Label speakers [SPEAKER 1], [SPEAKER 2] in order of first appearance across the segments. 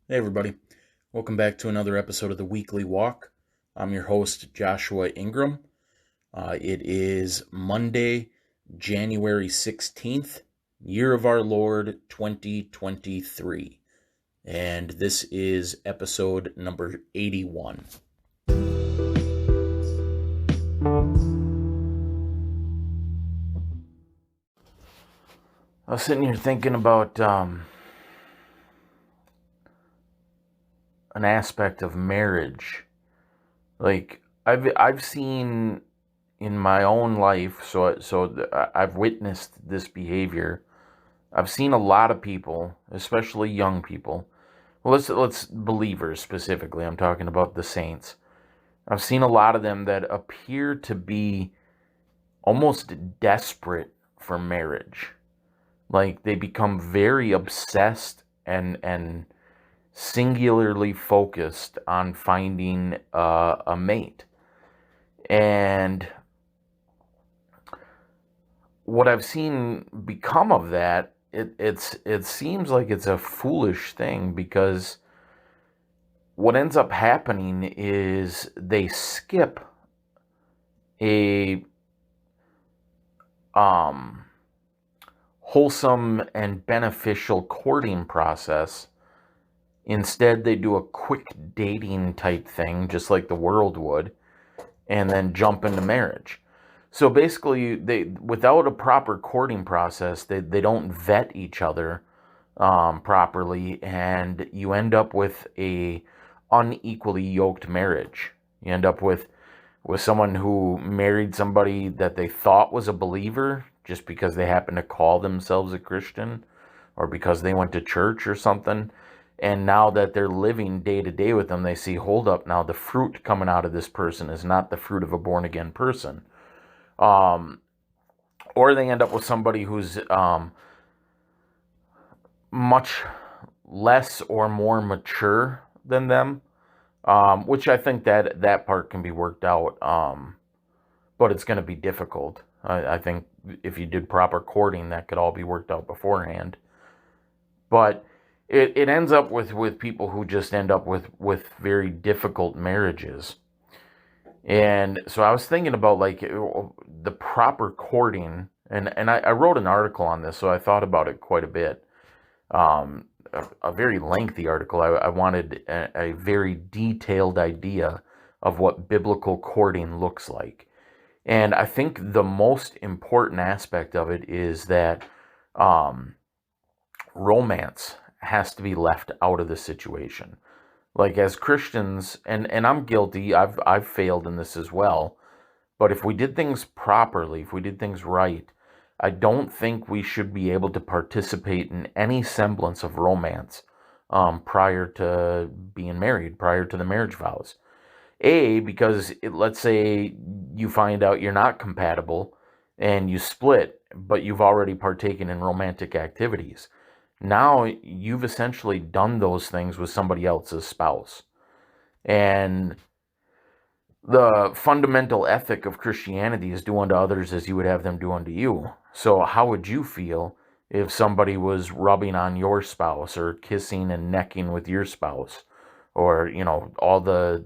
[SPEAKER 1] Hey, everybody. Welcome back to another episode of the Weekly Walk. I'm your host, Joshua Ingram. It is Monday, January 16th, year of our Lord 2023. And this is episode number 81. I was sitting here thinking about an aspect of marriage. Like I've seen in my own life, I've witnessed this behavior. I've seen a lot of people, especially young people. Well, let's believers specifically. I'm talking about the saints. I've seen a lot of them that appear to be almost desperate for marriage. Like they become very obsessed and singularly focused on finding a mate. And what I've seen become of that, it seems like it's a foolish thing, because what ends up happening is they skip a um, wholesome and beneficial courting process. Instead, they do a quick dating type thing, just like the world would, and then jump into marriage. So basically, they, without a proper courting process, they don't vet each other properly, and you end up with a unequally yoked marriage. You end up with someone who married somebody that they thought was a believer just because they happen to call themselves a Christian, or because they went to church or something. And now that they're living day to day with them, they see, hold up, now the fruit coming out of this person is not the fruit of a born again person. Um, or they end up with somebody who's much less or more mature than them, which I think that part can be worked out, but it's going to be difficult. I think if you did proper courting, that could all be worked out beforehand. But it ends up with people who just end up with very difficult marriages. And so I was thinking about, like, the proper courting, and I wrote an article on this, so I thought about it quite a bit. A very lengthy article. I wanted a very detailed idea of what biblical courting looks like. And I think the most important aspect of it is that um, romance has to be left out of the situation. Like, as Christians, and I'm guilty, I've failed in this as well. But if we did things properly, if we did things right, I don't think we should be able to participate in any semblance of romance prior to being married, prior to the marriage vows. Because let's say you find out you're not compatible and you split, but you've already partaken in romantic activities. Now you've essentially done those things with somebody else's spouse. And the fundamental ethic of Christianity is do unto others as you would have them do unto you. So how would you feel if somebody was rubbing on your spouse, or kissing and necking with your spouse, or, all the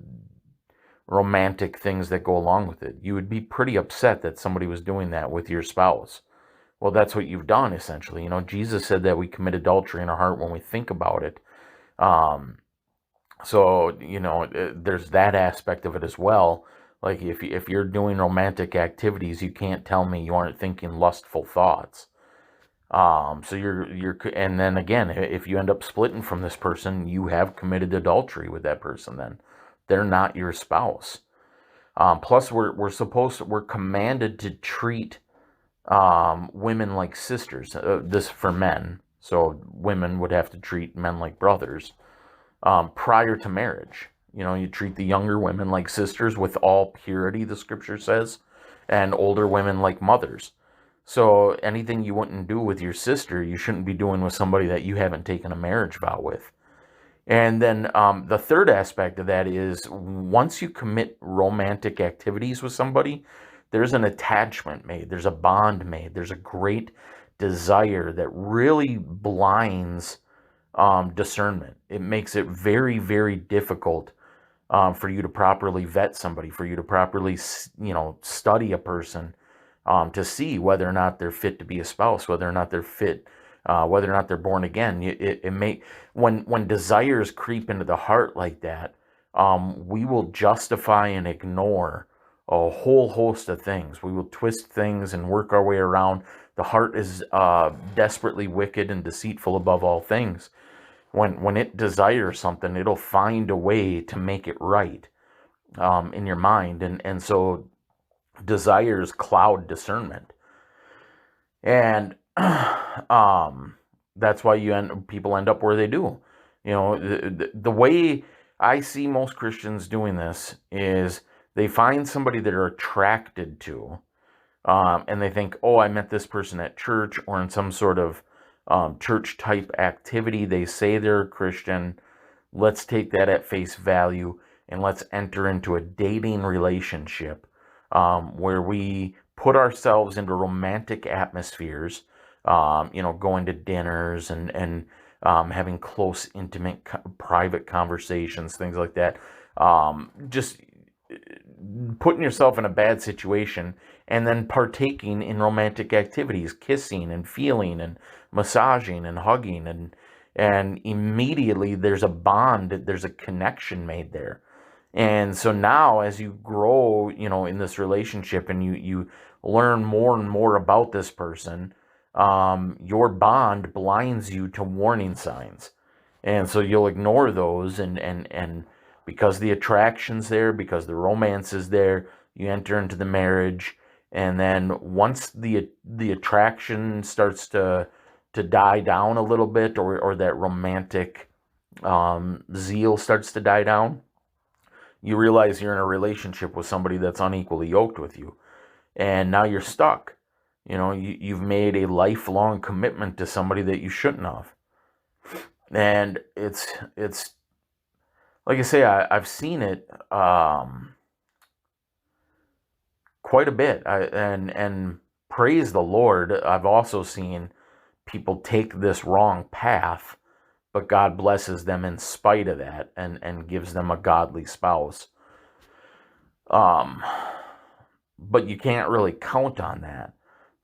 [SPEAKER 1] romantic things that go along with it? You would be pretty upset that somebody was doing that with your spouse. Well, that's what you've done, essentially. Jesus said that we commit adultery in our heart when we think about it. Um, there's that aspect of it as well. Like, if you're doing romantic activities, you can't tell me you aren't thinking lustful thoughts. And then again, if you end up splitting from this person, you have committed adultery with that person. Then they're not your spouse. Plus, we're commanded to treat women like sisters. This for men. So women would have to treat men like brothers prior to marriage. You treat the younger women like sisters with all purity, the scripture says, and older women like mothers. So anything you wouldn't do with your sister, you shouldn't be doing with somebody that you haven't taken a marriage vow with. And then the third aspect of that is, once you commit romantic activities with somebody, there's an attachment made, there's a bond made, there's a great desire that really blinds discernment. It makes it very, very difficult for you to properly vet somebody, for you to properly, study a person, to see whether or not they're fit to be a spouse, whether or not they're fit, whether or not they're born again. It may when desires creep into the heart like that, we will justify and ignore a whole host of things. We will twist things and work our way around. The heart is desperately wicked and deceitful above all things. When it desires something, it'll find a way to make it right in your mind, and so desires cloud discernment, and that's why people end up where they do. The way I see most Christians doing this is they find somebody that are attracted to, and they think, oh, I met this person at church or in some sort of church type activity. They say they're a Christian. Let's take that at face value and let's enter into a dating relationship where we put ourselves into romantic atmospheres, going to dinners and having close, intimate, private conversations, things like that. Just putting yourself in a bad situation and then partaking in romantic activities, kissing and feeling and massaging and hugging, and immediately there's a bond, there's a connection made there. And so now as you grow, in this relationship and you learn more and more about this person, your bond blinds you to warning signs. And so you'll ignore those, and because the attraction's there, because the romance is there, you enter into the marriage. And then once the attraction starts to die down a little bit, or that romantic zeal starts to die down, you realize you're in a relationship with somebody that's unequally yoked with you. And now you're stuck. You've made a lifelong commitment to somebody that you shouldn't have. And it's like I say, I've seen it quite a bit. And praise the Lord, I've also seen people take this wrong path, but God blesses them in spite of that, and gives them a godly spouse. But you can't really count on that.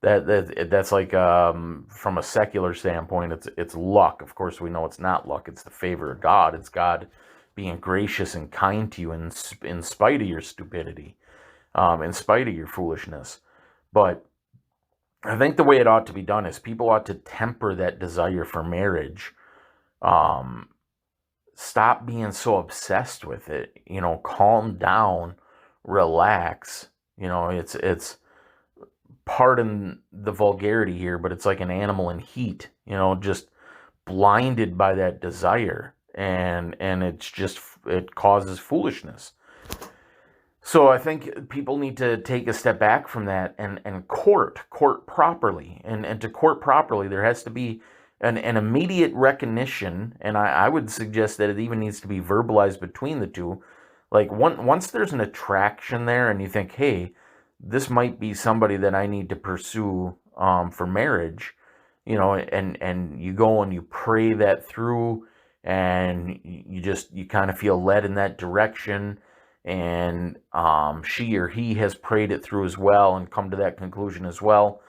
[SPEAKER 1] That's like, from a secular standpoint, it's luck. Of course, we know it's not luck. It's the favor of God. It's God being gracious and kind to you in spite of your stupidity, in spite of your foolishness. But I think the way it ought to be done is people ought to temper that desire for marriage. Stop being so obsessed with it. Calm down, relax. It's pardon the vulgarity here, but it's like an animal in heat. Just blinded by that desire, and it causes foolishness. So I think people need to take a step back from that and court properly. And to court properly, there has to be an immediate recognition, and I would suggest that it even needs to be verbalized between the two. Like once there's an attraction there and you think, hey, this might be somebody that I need to pursue for marriage, and you go and you pray that through, and you kind of feel led in that direction, and she or he has prayed it through as well and come to that conclusion as well.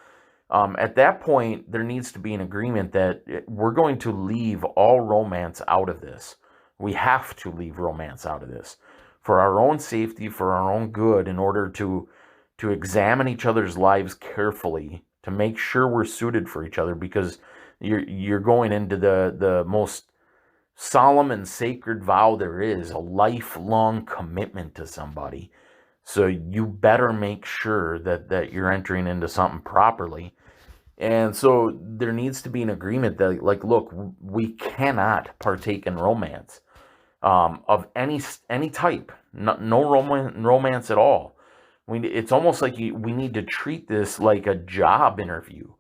[SPEAKER 1] At that point, there needs to be an agreement that we're going to leave all romance out of this. We have to leave romance out of this for our own safety, for our own good, in order to examine each other's lives carefully, to make sure we're suited for each other, because you're going into the most solemn and sacred vow there is, a lifelong commitment to somebody. So you better make sure that you're entering into something properly. And so there needs to be an agreement that, like, look, we cannot partake in romance of any type. No romance at all. It's almost like we need to treat this like a job interview.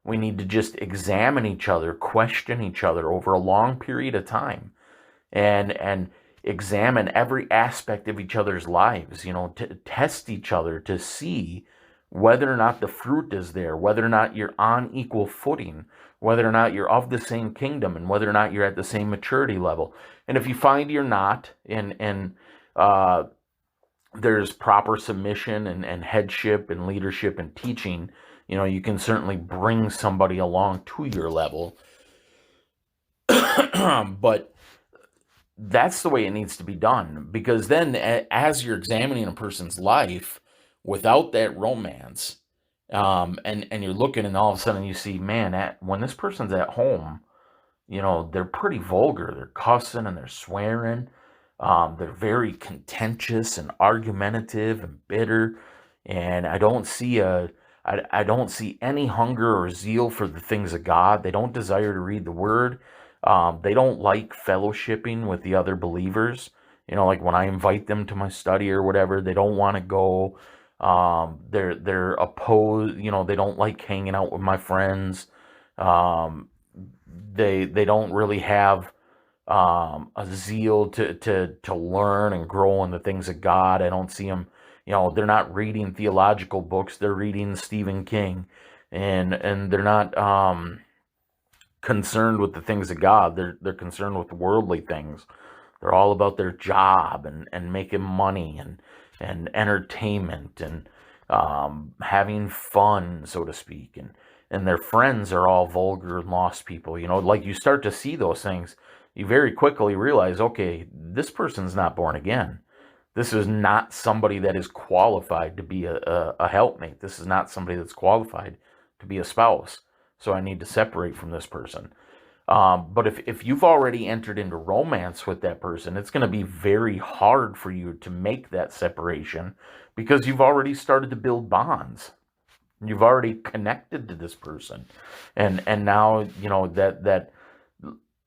[SPEAKER 1] We need to just examine each other, question each other over a long period of time, and examine every aspect of each other's lives, to test each other to see whether or not the fruit is there, whether or not you're on equal footing, whether or not you're of the same kingdom, and whether or not you're at the same maturity level. And if you find you're not, and uh, there's proper submission and headship and leadership and teaching, you can certainly bring somebody along to your level. But that's the way it needs to be done, because then as you're examining a person's life without that romance, and you're looking, and all of a sudden you see, man, when this person's at home, they're pretty vulgar. They're cussing and they're swearing. They're very contentious and argumentative and bitter, and I don't see any hunger or zeal for the things of God. They don't desire to read the Word. They don't like fellowshipping with the other believers. Like when I invite them to my study or whatever, they don't want to go. They're opposed. They don't like hanging out with my friends. They don't really have a zeal to learn and grow in the things of God. I don't see them. They're not reading theological books. They're reading Stephen King, and they're not concerned with the things of God. They're concerned with worldly things. They're all about their job and making money and entertainment and having fun, so to speak. And their friends are all vulgar and lost people. Like you start to see those things, you very quickly realize, okay, this person's not born again. This is not somebody that is qualified to be a helpmate. This is not somebody that's qualified to be a spouse. So I need to separate from this person. But if you've already entered into romance with that person, it's going to be very hard for you to make that separation, because you've already started to build bonds. You've already connected to this person, and now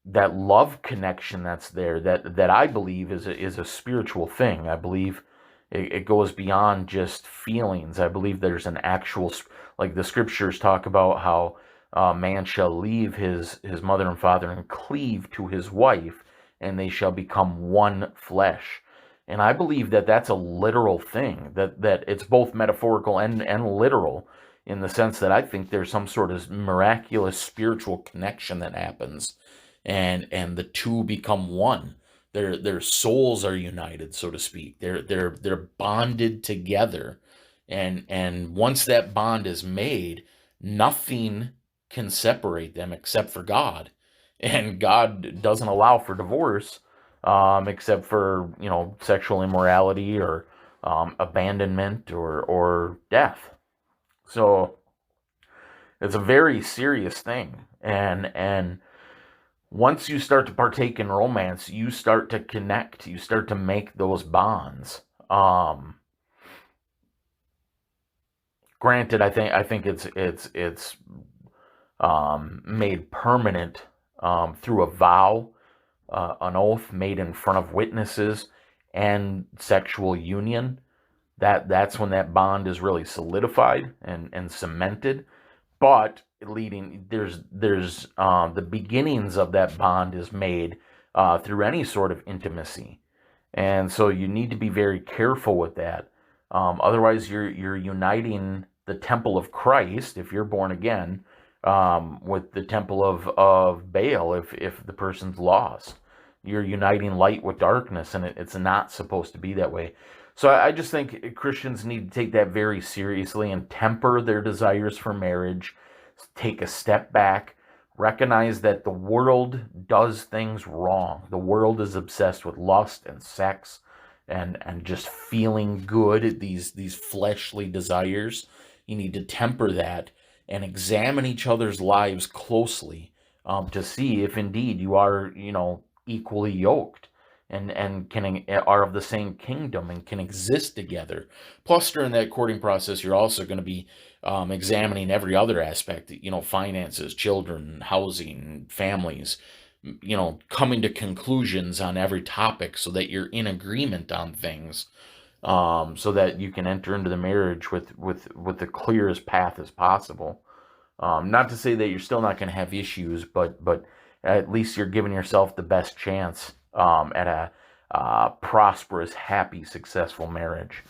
[SPEAKER 1] that love connection that's there, that I believe is a spiritual thing. I believe it goes beyond just feelings. I believe there's an actual, like the scriptures talk about how man shall leave his mother and father and cleave to his wife, and they shall become one flesh. And I believe that that's a literal thing, that it's both metaphorical and literal, in the sense that I think there's some sort of miraculous spiritual connection that happens, and the two become one. Their souls are united, so to speak. They're bonded together, and once that bond is made, nothing can separate them except for God. And God doesn't allow for divorce, except for sexual immorality or abandonment or death. So it's a very serious thing, and once you start to partake in romance, you start to connect, you start to make those bonds. Granted, I think it's made permanent through a vow, an oath made in front of witnesses, and sexual union. That's when that bond is really solidified and cemented. But there's the beginnings of that bond is made through any sort of intimacy, and so you need to be very careful with that. Otherwise, you're uniting the temple of Christ, if you're born again, with the temple of Baal, if the person's lost. You're uniting light with darkness, and it's not supposed to be that way. So I just think Christians need to take that very seriously and temper their desires for marriage, take a step back, recognize that the world does things wrong. The world is obsessed with lust and sex and just feeling good, these fleshly desires. You need to temper that and examine each other's lives closely, to see if indeed you are, equally yoked and are of the same kingdom and can exist together. Plus, during that courting process, you're also going to be examining every other aspect, finances, children, housing, families, coming to conclusions on every topic so that you're in agreement on things, so that you can enter into the marriage with the clearest path as possible. Not to say that you're still not going to have issues, but at least you're giving yourself the best chance at a prosperous, happy, successful marriage.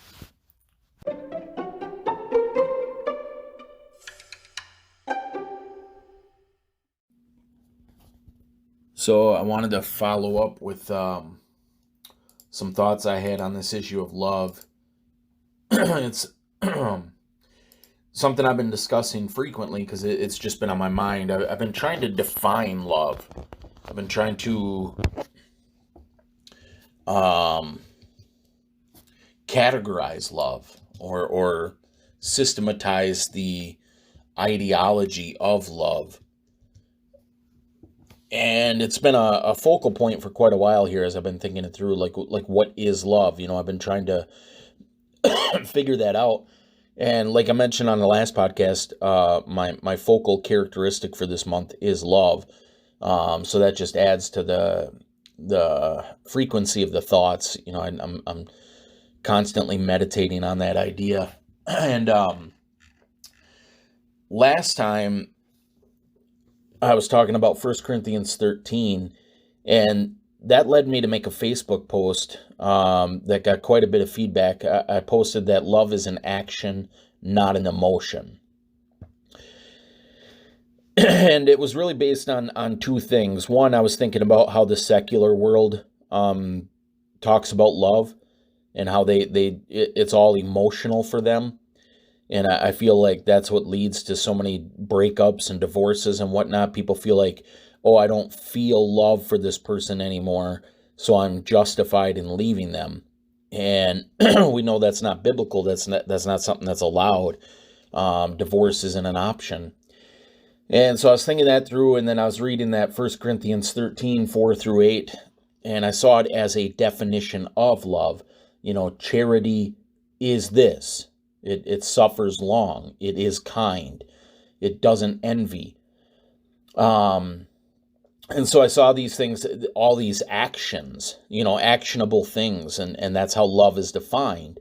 [SPEAKER 1] So I wanted to follow up with some thoughts I had on this issue of love. It's something I've been discussing frequently because it's just been on my mind. I've been trying to define love. I've been trying to um, categorize love or systematize the ideology of love. And it's been a focal point for quite a while here as I've been thinking it through, like what is love? I've been trying to figure that out. And like I mentioned on the last podcast, my focal characteristic for this month is love. So that just adds to the frequency of the thoughts. I'm constantly meditating on that idea. And last time I was talking about 1 Corinthians 13, and that led me to make a Facebook post that got quite a bit of feedback. I posted that love is an action, not an emotion. And it was really based on two things. One, I was thinking about how the secular world talks about love and how it's all emotional for them. And I feel like that's what leads to so many breakups and divorces and whatnot. People feel like, oh, I don't feel love for this person anymore, so I'm justified in leaving them. And we know that's not biblical. That's not something that's allowed. Divorce isn't an option. And so I was thinking that through, and then I was reading that 1 Corinthians 13, 4 through 8, and I saw it as a definition of love. Charity is this. It suffers long. It is kind. It doesn't envy. And so I saw these things, all these actions, actionable things, and that's how love is defined.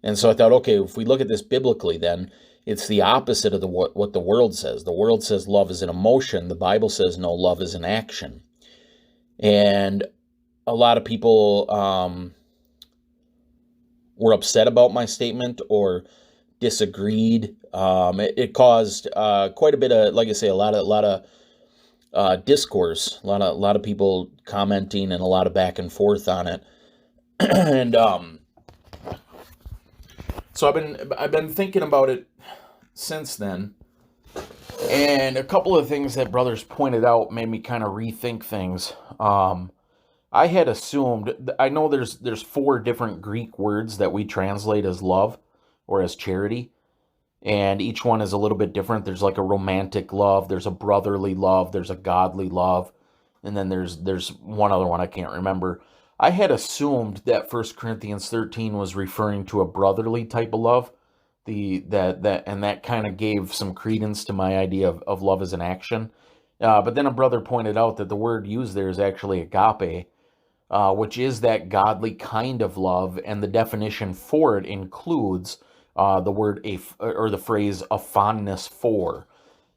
[SPEAKER 1] And so I thought, okay, if we look at this biblically, then it's the opposite of what the world says. The world says love is an emotion. The Bible says no, love is an action. And a lot of people were upset about my statement or disagreed. It caused quite a bit of, like I say, a lot of discourse, a lot of people commenting, and a lot of back and forth on it. And so I've been thinking about it since then. And a couple of things that brothers pointed out made me kind of rethink things. I had assumed, I know there's 4 different Greek words that we translate as love or as charity, and each one is a little bit different. There's like a romantic love, there's a brotherly love, there's a godly love, and then there's one other one I can't remember. I had assumed that 1 Corinthians 13 was referring to a brotherly type of love, that kind of gave some credence to my idea of love as an action. But then a brother pointed out that the word used there is actually agape, which is that godly kind of love, and the definition for it includes the word or the phrase a fondness for.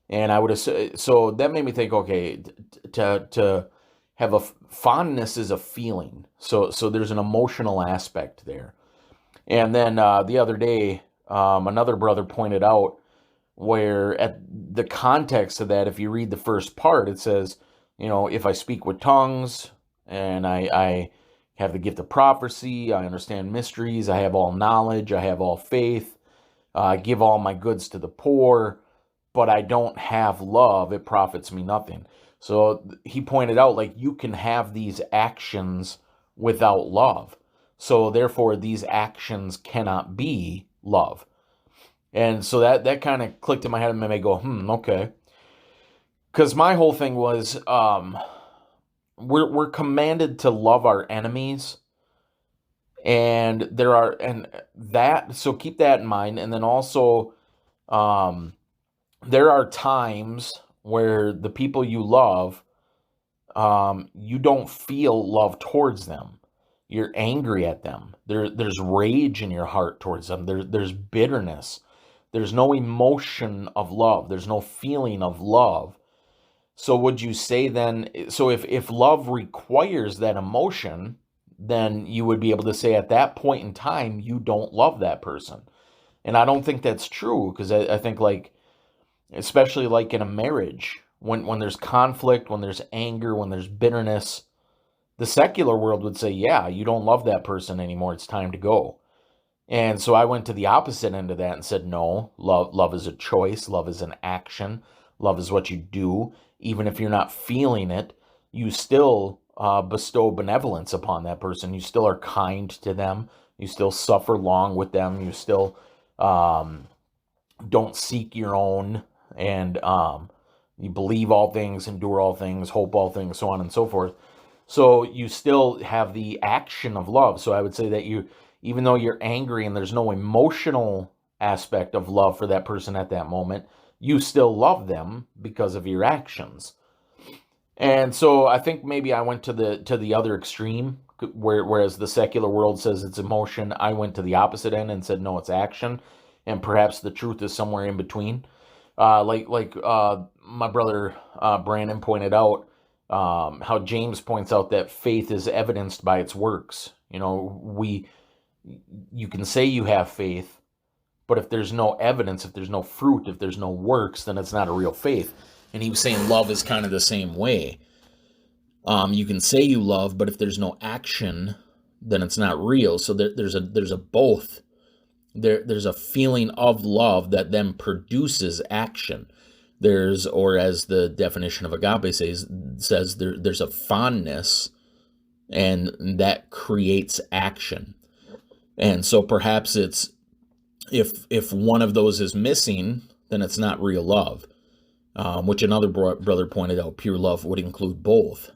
[SPEAKER 1] And I would assume, so that made me think, okay, to have a fondness is a feeling, so there's an emotional aspect there. And then the other day, another brother pointed out where at the context of that, if you read the first part, it says, if I speak with tongues, and I have the gift of prophecy, I understand mysteries, I have all knowledge, I have all faith, I give all my goods to the poor, but I don't have love, it profits me nothing. So he pointed out, like, you can have these actions without love. So therefore, these actions cannot be love. And so that kind of clicked in my head and made me go, okay. Because my whole thing was, we're commanded to love our enemies, and so keep that in mind. And then also, there are times where the people you love, you don't feel love towards them. You're angry at them. There's rage in your heart towards them. There's bitterness. There's no emotion of love. There's no feeling of love. So would you say then, so if love requires that emotion, then you would be able to say at that point in time, you don't love that person. And I don't think that's true, because I think, like, especially like in a marriage, when there's conflict, when there's anger, when there's bitterness, the secular world would say, yeah, you don't love that person anymore. It's time to go. And so I went to the opposite end of that and said, no, love is a choice. Love is an action. Love is what you do. Even if you're not feeling it, you still bestow benevolence upon that person. You still are kind to them. You still suffer long with them. You still don't seek your own. And you believe all things, endure all things, hope all things, so on and so forth. So you still have the action of love. So I would say that you, even though you're angry and there's no emotional aspect of love for that person at that moment, you still love them because of your actions. And so I think maybe I went to the other extreme, whereas the secular world says it's emotion. I went to the opposite end and said no, it's action, and perhaps the truth is somewhere in between. Like my brother Brandon pointed out, how James points out that faith is evidenced by its works. You can say you have faith, but if there's no evidence, if there's no fruit, if there's no works, then it's not a real faith. And he was saying love is kind of the same way. You can say you love, but if there's no action, then it's not real. So there's a both. There's a feeling of love that then produces action. Or as the definition of agape says there's a fondness, and that creates action. And so perhaps it's, if one of those is missing, then it's not real love, which another brother pointed out, pure love would include both.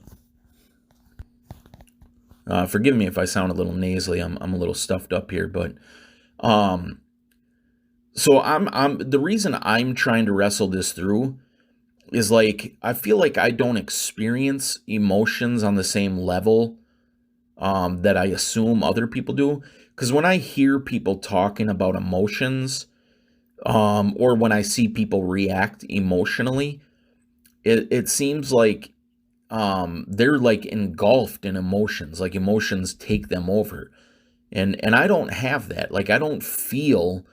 [SPEAKER 1] Forgive me if I sound a little nasally. I'm a little stuffed up here, but so I'm the reason I'm trying to wrestle this through is, like, I feel like I don't experience emotions on the same level that I assume other people do. Because when I hear people talking about emotions, or when I see people react emotionally, it seems like they're like engulfed in emotions, like emotions take them over. And I don't have that. Like, I don't feel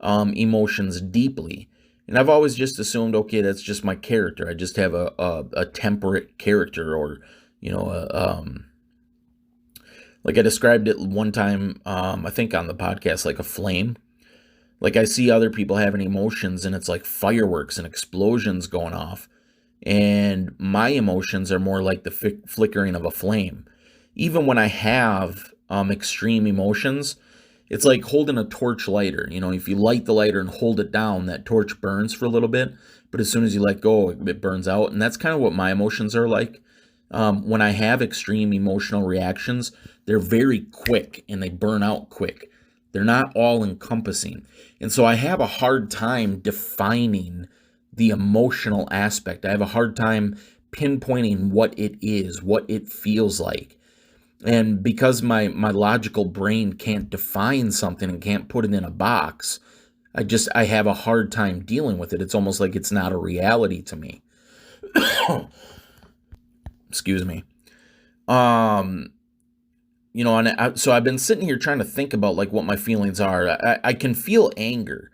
[SPEAKER 1] emotions deeply. And I've always just assumed, okay, that's just my character. I just have a temperate character, or, like I described it one time, I think on the podcast, like a flame. Like, I see other people having emotions and it's like fireworks and explosions going off. And my emotions are more like the flickering of a flame. Even when I have extreme emotions, it's like holding a torch lighter. If you light the lighter and hold it down, that torch burns for a little bit. But as soon as you let go, it burns out. And that's kind of what my emotions are like. When I have extreme emotional reactions, they're very quick and they burn out quick. They're not all encompassing. And so I have a hard time defining the emotional aspect. I have a hard time pinpointing what it is, what it feels like. And because my logical brain can't define something and can't put it in a box, I have a hard time dealing with it. It's almost like it's not a reality to me. Excuse me. And so I've been sitting here trying to think about, like, what my feelings are. I can feel anger.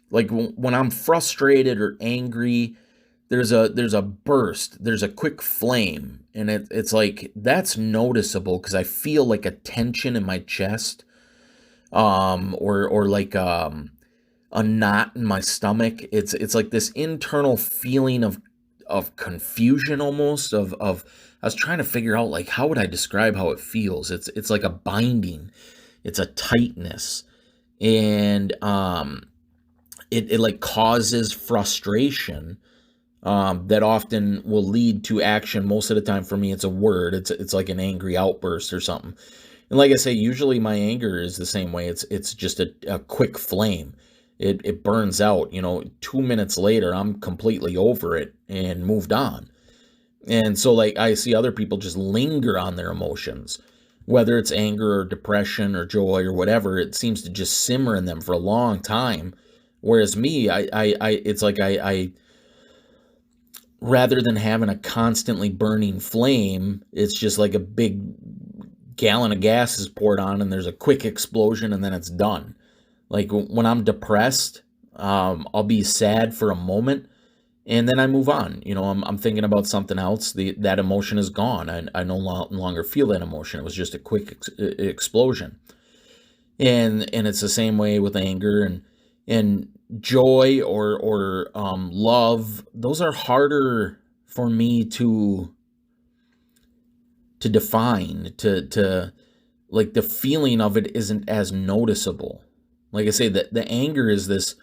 [SPEAKER 1] Like, when I'm frustrated or angry, there's a burst, there's a quick flame, and it's like, that's noticeable because I feel like a tension in my chest, or like a knot in my stomach. It's like this internal feeling of confusion, almost of I was trying to figure out, like, how would I describe how it feels. It's like a binding, it's a tightness, and it like causes frustration that often will lead to action. Most of the time for me, it's a word. It's like an angry outburst or something. And like I say, usually my anger is the same way. It's just a quick flame. It burns out. 2 minutes later, I'm completely over it and moved on. And so, like, I see other people just linger on their emotions, whether it's anger or depression or joy or whatever. It seems to just simmer in them for a long time. Whereas me, it's like I rather than having a constantly burning flame, it's just like a big gallon of gas is poured on and there's a quick explosion and then it's done. Like, when I'm depressed, I'll be sad for a moment,
[SPEAKER 2] and then I move on. I'm thinking about something else. That emotion is gone. I no longer feel that emotion. It was just a quick explosion. And it's the same way with anger and joy or love. Those are harder for me to define, to like, the feeling of it isn't as noticeable. Like I say, the anger is this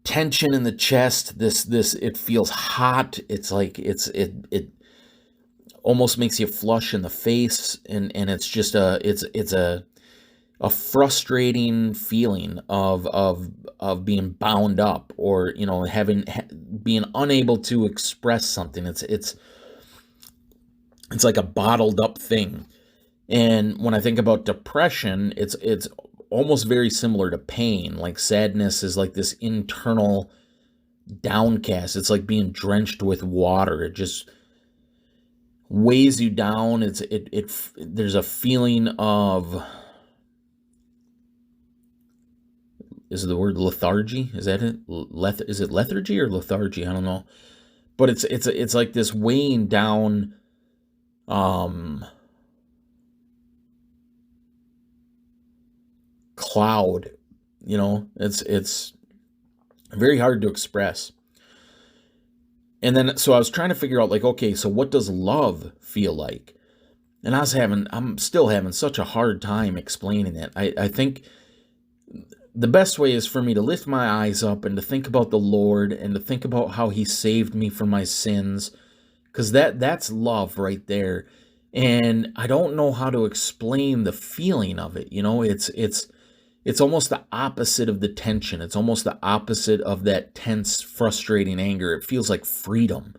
[SPEAKER 2] tension in the chest, this it feels hot. It's like it almost makes you flush in the face, and it's just a frustrating feeling of being bound up, or being unable to express something. It's like a bottled up thing. And when I think about depression, it's almost very similar to pain. Like, sadness is like this internal downcast. It's like being drenched with water. It just weighs you down. There's a feeling of, is the word lethargy? Is that it? Is it lethargy or lethargy? I don't know. But it's like this weighing down, cloud. It's very hard to express. And then, so I was trying to figure out, like, okay, so what does love feel like? And I'm still having such a hard time explaining it. I think the best way is for me to lift my eyes up and to think about the Lord, and to think about how he saved me from my sins, because that's love right there. And I don't know how to explain the feeling of it. It's almost the opposite of the tension. It's almost the opposite of that tense, frustrating anger. It feels like freedom.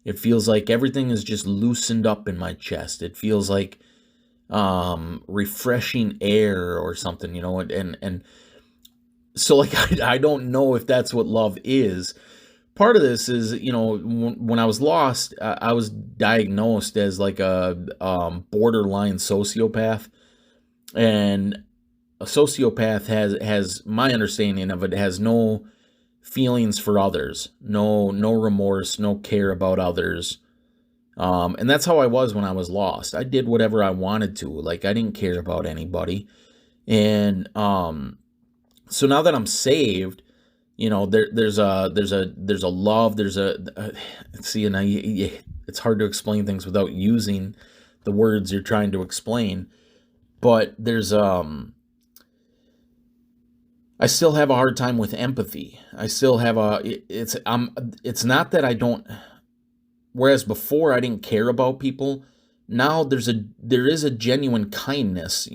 [SPEAKER 2] It feels like everything is just loosened up in my chest. It feels like refreshing air or something, and so, like, I don't know if that's what love is. Part of this is, when I was lost, I was diagnosed as like a borderline sociopath. And a sociopath has my understanding of it, has no feelings for others, no remorse, no care about others. And that's how I was when I was lost. I did whatever I wanted to. Like, I didn't care about anybody. And so now that I'm saved, there's a love, see, and it's hard to explain things without using the words you're trying to explain. But I still have a hard time with empathy. I still have it's not that I don't. Whereas before I didn't care about people, now there is a genuine kindness.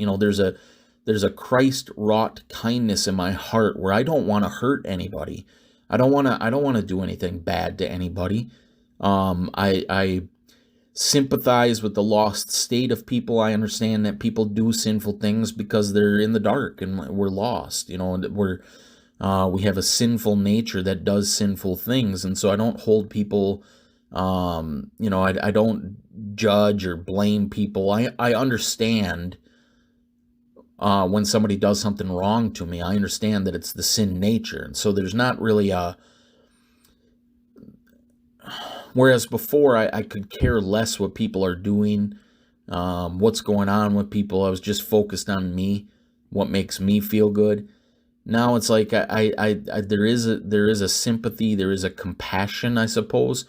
[SPEAKER 2] There's a Christ wrought kindness in my heart, where I don't want to hurt anybody. I don't want to do anything bad to anybody. I sympathize with the lost state of people. I understand that people do sinful things because they're in the dark and we're lost. And we have a sinful nature that does sinful things, and so I don't hold people. I don't judge or blame people. I understand when somebody does something wrong to me. I understand that it's the sin nature, and so there's not really a. Whereas before, I could care less what people are doing, what's going on with people. I was just focused on me, what makes me feel good. Now it's like there is a sympathy, there is a compassion, I suppose,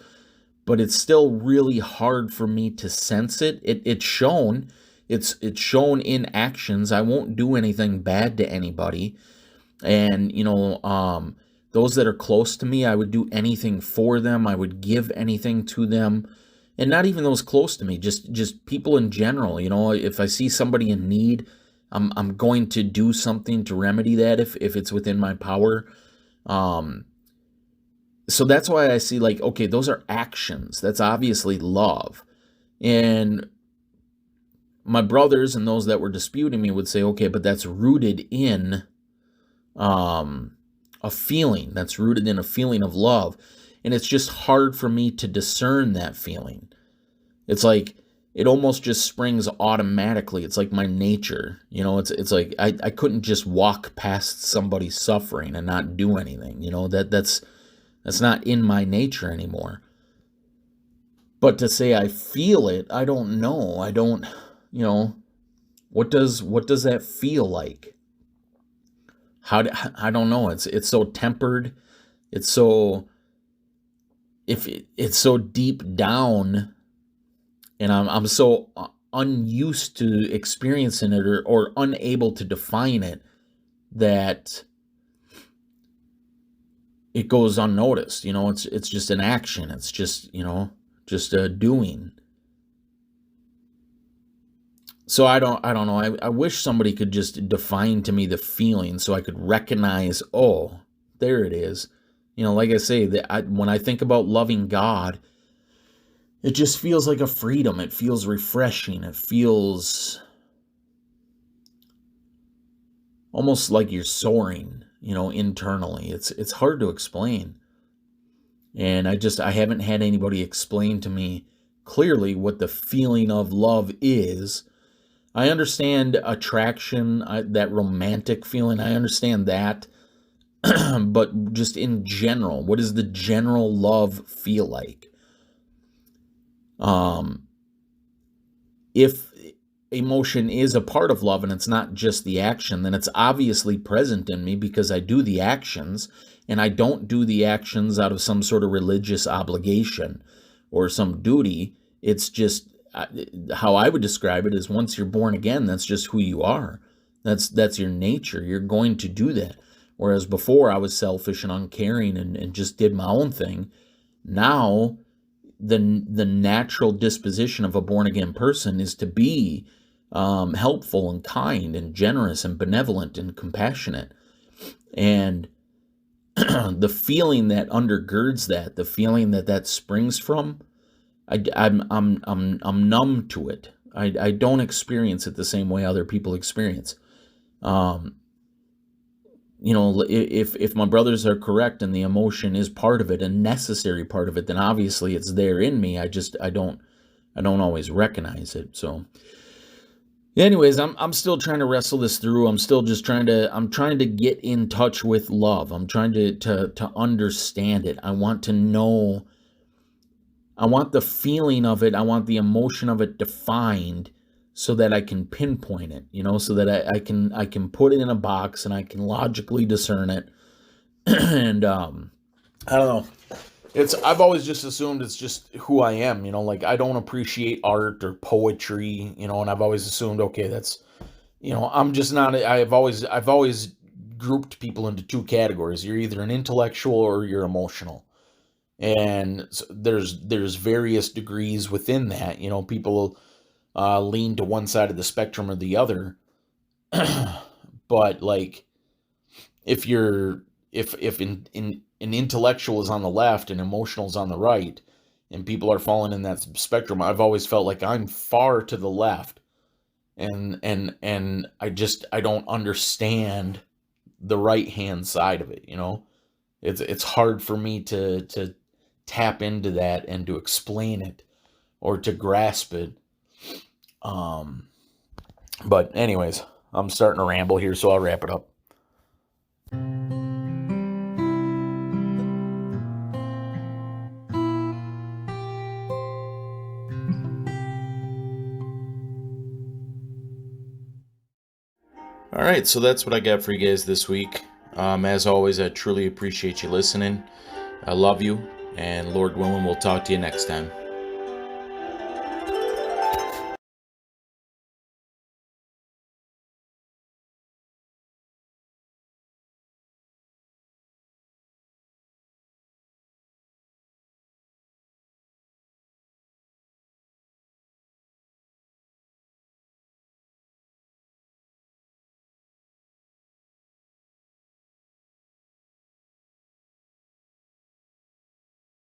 [SPEAKER 2] but it's still really hard for me to sense it. It's shown. It's shown in actions. I won't do anything bad to anybody, and those that are close to me, I would do anything for them. I would give anything to them. And not even those close to me, just people in general. If I see somebody in need, I'm going to do something to remedy that if it's within my power. So that's why I see, like, okay, those are actions. That's obviously love. And my brothers and those that were disputing me would say, okay, but that's rooted in a feeling. That's rooted in a feeling of love. And it's just hard for me to discern that feeling. It's like it almost just springs automatically. It's like my nature. It's like I couldn't just walk past somebody suffering and not do anything. That's not in my nature anymore. But to say I feel it, I don't know. I don't, what does that feel like? I don't know. It's so tempered. It's so it's so deep down, and I'm so unused to experiencing it, or unable to define it, that it goes unnoticed. It's just an action. It's just, just a doing. So I don't know. I wish somebody could just define to me the feeling so I could recognize, oh, there it is. Like I say, when I think about loving God, it just feels like a freedom. It feels refreshing. It feels almost like you're soaring, internally. It's hard to explain. And I haven't had anybody explain to me clearly what the feeling of love is. I understand attraction, that romantic feeling. I understand that. But just in general, what does the general love feel like? If emotion is a part of love and it's not just the action, then it's obviously present in me because I do the actions, and I don't do the actions out of some sort of religious obligation or some duty. It's just, how I would describe it is, once you're born again, that's just who you are. That's your nature. You're going to do that. Whereas before I was selfish and uncaring and just did my own thing. Now the natural disposition of a born again person is to be helpful and kind and generous and benevolent and compassionate. And the feeling that undergirds that, the feeling that springs from, I'm numb to it. I don't experience it the same way other people experience. If my brothers are correct and the emotion is part of it, a necessary part of it, then obviously it's there in me. I don't always recognize it. So anyways, I'm still trying to wrestle this through. I'm still just trying to get in touch with love. I'm trying to understand it. I want to know. I want the feeling of it. I want the emotion of it defined so that I can pinpoint it, so that I can put it in a box and I can logically discern it. And I don't know. I've always just assumed it's just who I am, like I don't appreciate art or poetry, and I've always assumed, okay, that's, I'm just not, I've always grouped people into two categories. You're either an intellectual or you're emotional. And so there's various degrees within that, people lean to one side of the spectrum or the other. But like, if an intellectual is on the left and emotional is on the right, and people are falling in that spectrum, I've always felt like I'm far to the left, and I don't understand the right hand side of it. It's hard for me to tap into that and to explain it or to grasp it. But anyways, I'm starting to ramble here, so I'll wrap it up. All right, so that's what I got for you guys this week. As always, I truly appreciate you listening. I love you, and Lord willing, we'll talk to you next time.